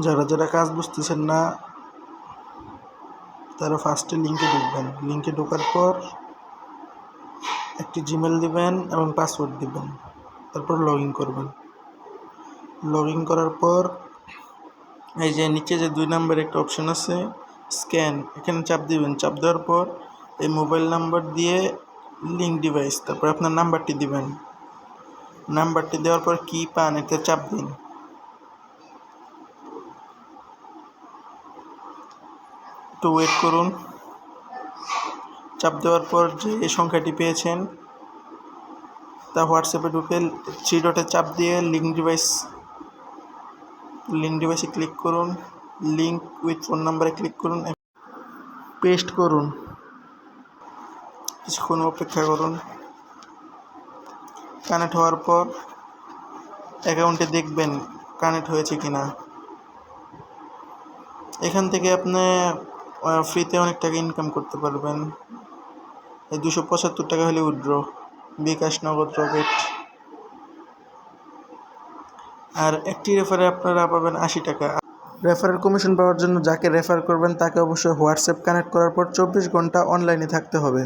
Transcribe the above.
যারা যারা কাজ বুঝতেছেন না তারা ফার্স্টে লিঙ্কে ঢুকবেন। লিঙ্কে ঢোকার পর একটি জিমেল দিবেন এবং পাসওয়ার্ড দিবেন, তারপর লগ ইন করবেন। লগ ইন করার পর এই যে নিচে যে 2 নম্বরে একটা অপশন আছে স্ক্যান, এখানে চাপ দিবেন। চাপ দেওয়ার পর এই মোবাইল নাম্বার দিয়ে লিঙ্ক ডিভাইস, তারপর আপনার নাম্বারটি দিবেন। নাম্বারটি দেওয়ার পর কি পান এতে চাপ দিন। একটু ওয়েট করুন। চাপ দেওয়ার পর যে এই সংখ্যাটি পেয়েছেন তা হোয়াটসঅ্যাপে ঢুকে 3 ডটে চাপ দিয়ে লিঙ্ক ডিভাইসে ক্লিক করুন। লিঙ্ক উইথ ফোন নাম্বারে ক্লিক করুন, পেস্ট করুন। কিছুক্ষণ অপেক্ষা করুন। কানেক্ট হওয়ার পর অ্যাকাউন্টে দেখবেন কানেক্ট হয়েছে কিনা। এখান থেকে আপনি ফ্রিতে অনেক টাকা ইনকাম করতে পারবেন। এই 275 টাকা হলে উইথড্র, বিকাশ, নগদ, রকেট। আর একটি রেফারে আপনারা পাবেন 80 টাকা। রেফারের কমিশন পাওয়ার জন্য যাকে রেফার করবেন তাকে অবশ্যই হোয়াটসঅ্যাপ কানেক্ট করার পর 24 ঘন্টা অনলাইনে থাকতে হবে।